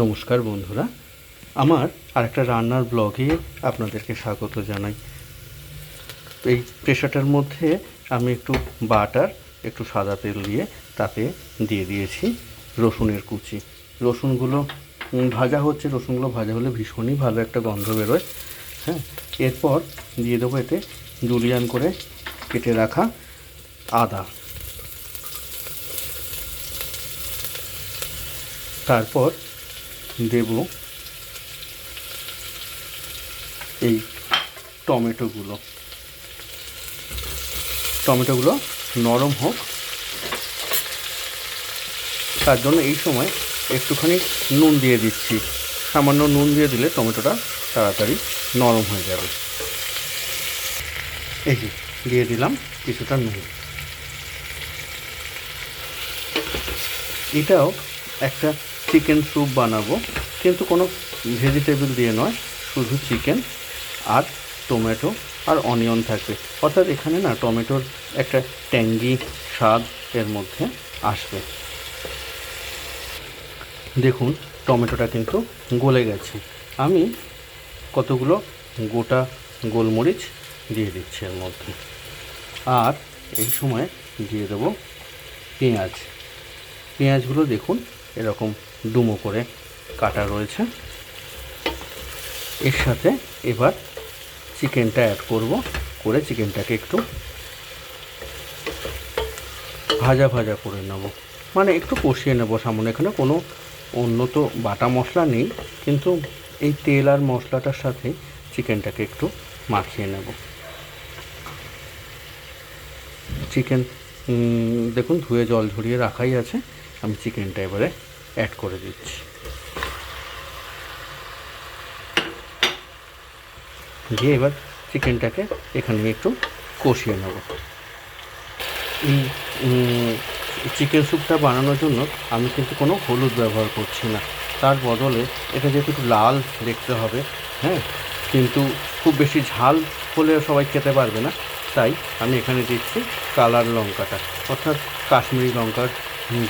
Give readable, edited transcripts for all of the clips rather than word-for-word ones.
নমস্কার বন্ধুরা, আমার আরেকটা রান্নার ব্লগে আপনাদেরকে স্বাগত জানাই। এই প্রেসারটার মধ্যে আমি একটু বাটার, একটু সাদা তেল দিয়ে তাতে দিয়ে দিয়েছি রসুনের কুচি। রসুনগুলো ভাজা হচ্ছে, রসুনগুলো ভাজা হলে ভীষণই ভালো একটা গন্ধ বেরোয়। হ্যাঁ, এরপর দিয়ে দেবো এতে জুলিয়ান করে কেটে রাখা আদা। তারপর দেব এই টমেটোগুলো নরম হোক, তার জন্য এই সময় একটুখানি নুন দিয়ে দিচ্ছি। সামান্য নুন দিয়ে দিলে টমেটোটা তাড়াতাড়ি নরম হয়ে যাবে। এই যে দিয়ে দিলাম কিছুটা নুন। এটাও একটা চিকেন স্যুপ বানাবো, কিন্তু কোনো ভেজিটেবল দিয়ে নয়, শুধু চিকেন আর টমেটো আর অনিয়ন থাকবে। অর্থাৎ এখানে না টমেটোর একটা ট্যাঙ্গি স্বাদ এর মধ্যে আসবে। দেখুন টমেটোটা কিন্তু গলে গেছে। আমি কতগুলো গোটা গোলমরিচ দিয়ে দিচ্ছি এর মধ্যে, আর এই সময় দিয়ে দেবো পেঁয়াজগুলো দেখুন এরকম ডুমো করে কাটা রয়েছে। এর সাথে এবার চিকেনটা অ্যাড করে চিকেনটাকে একটু ভাজা করে নেব, মানে একটু কষিয়ে নেব সামান্য। এখানে কোনো অন্য তো বাটা মশলা নেই, কিন্তু এই তেল আর মশলাটার সাথে চিকেনটাকে একটু মাখিয়ে নেব। চিকেন দেখুন ধুয়ে জল ঝরিয়ে রাখাই আছে। আমি চিকেনটা এবারে অ্যাড করে দিচ্ছি, দিয়ে এবার চিকেনটাকে এখানে একটু কষিয়ে নেব। এই চিকেন স্যুপটা বানানোর জন্য আমি কিন্তু কোনো হলুদ ব্যবহার করছি না, তার বদলে এটা যেহেতু একটু লাল দেখতে হবে, হ্যাঁ, কিন্তু খুব বেশি ঝাল হলে সবাই খেতে পারবে না, তাই আমি এখানে দিচ্ছি কালার লঙ্কাটা, অর্থাৎ কাশ্মীরি লঙ্কার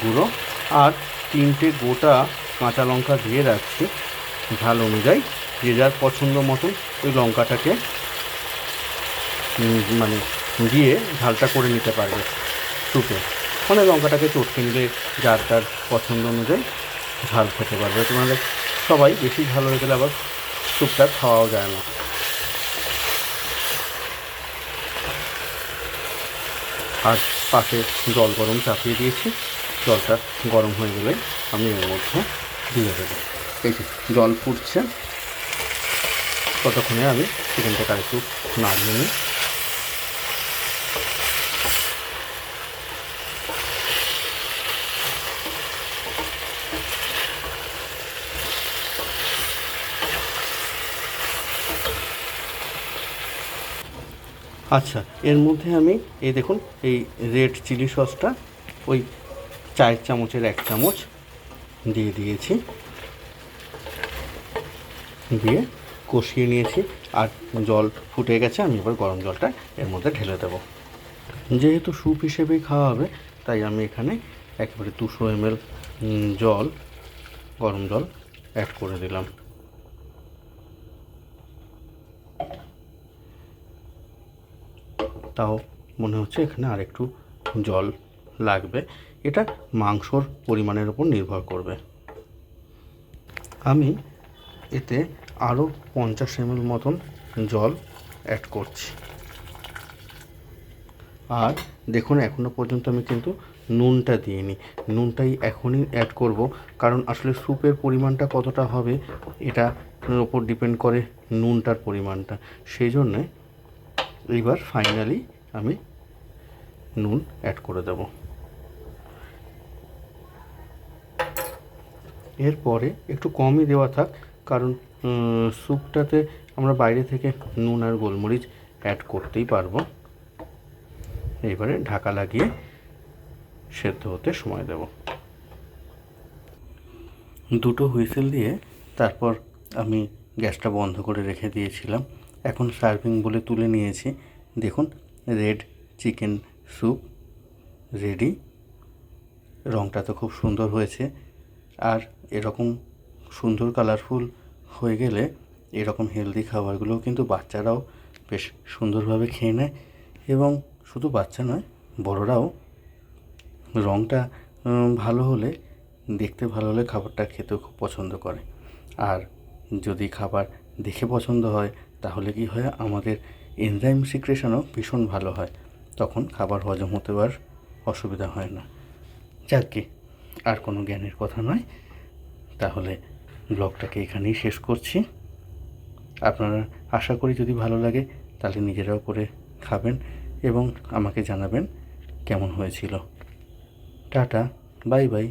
গুঁড়ো, আর 3টে গোটা কাঁচা লঙ্কা দিয়ে রাখছি ঝাল অনুযায়ী। যে যার পছন্দ মতন ওই লঙ্কাটাকে মানে দিয়ে ঝালটা করে নিতে পারবে স্যুপে। মানে লঙ্কাটাকে চটকে নিলে যার তার পছন্দ অনুযায়ী ঝাল খেতে পারবে। তোমাদের সবাই বেশি ঝাল হয়ে গেলে আবার স্যুপটা খাওয়াও যায় না। আর পাশে জল গরম চাপিয়ে দিয়েছি, জলটা গরম হয়ে গেলে আমি এর মধ্যে দিয়ে দেবো। এই যে জল ফুটছে, ততক্ষণে আমি চিকেনটাকে আর একটু নাড়িয়ে নিই। আচ্ছা, এর মধ্যে আমি এই দেখুন এই রেড চিলি সসটা ওই 4 চামচের 1 চামচ দিয়ে দিয়েছি, দিয়ে কষিয়ে নিয়েছি। আর জল ফুটে গেছে, আমি এবার গরম জলটা এর মধ্যে ঢেলে দেবো। যেহেতু স্যুপ হিসেবেই খাওয়া হবে, তাই আমি এখানে একেবারে 200 ml জল, গরম জল অ্যাড করে দিলাম। তাও মনে হচ্ছে এখানে আর একটু জল লাগবে, এটা মাংসর পরিমাণের উপর নির্ভর করবে। আমি এতে আরও 50 ml মতন জল অ্যাড করছি। আর দেখুন এখনও পর্যন্ত আমি কিন্তু নুনটা দিইনি, নুনটাই এখনই অ্যাড করব, কারণ আসলে স্যুপের পরিমাণটা কতটা হবে এটার ওপর ডিপেন্ড করে নুনটার পরিমাণটা। সেই জন্যে এইবার ফাইনালি আমি নুন অ্যাড করে দেব। এরপরে একটু কমই দেওয়া থাক, কারণ স্যুপটাতে আমরা বাইরে থেকে নুন আর গোলমরিচ অ্যাড করতেই পারবো। এইবারে ঢাকা লাগিয়ে সেদ্ধ হতে সময় দেব। 2টো হুইসেল দিয়ে তারপর আমি গ্যাসটা বন্ধ করে রেখে দিয়েছিলাম। এখন সার্ভিং বলে তুলে নিয়েছি। দেখুন রেড চিকেন স্যুপ রেডি। রঙটা তো খুব সুন্দর হয়েছে, আর এরকম সুন্দর কালারফুল হয়ে গেলে এরকম হেলদি খাবারগুলোও কিন্তু বাচ্চারাও বেশ সুন্দরভাবে খেয়ে নেয়, এবং শুধু বাচ্চা নয়, বড়রাও রঙটা ভালো হলে, দেখতে ভালো হলে খাবারটা খেতেও খুব পছন্দ করে। আর যদি খাবার দেখে পছন্দ হয় তাহলে কি হয়, আমাদের এনজাইম সিক্রেশনও ভীষণ ভালো হয়, তখন খাবার হজম হতে আর অসুবিধা হয় না। যাকগে, আর কোনো জ্ঞানের কথা নয়, তাহলে ব্লগটাকে এখানেই শেষ করছি। আপনারা আশা করি যদি ভালো লাগে তাহলে নিজেরাও করে খাবেন এবং আমাকে জানাবেন কেমন হয়েছিল। Tata, bye bye.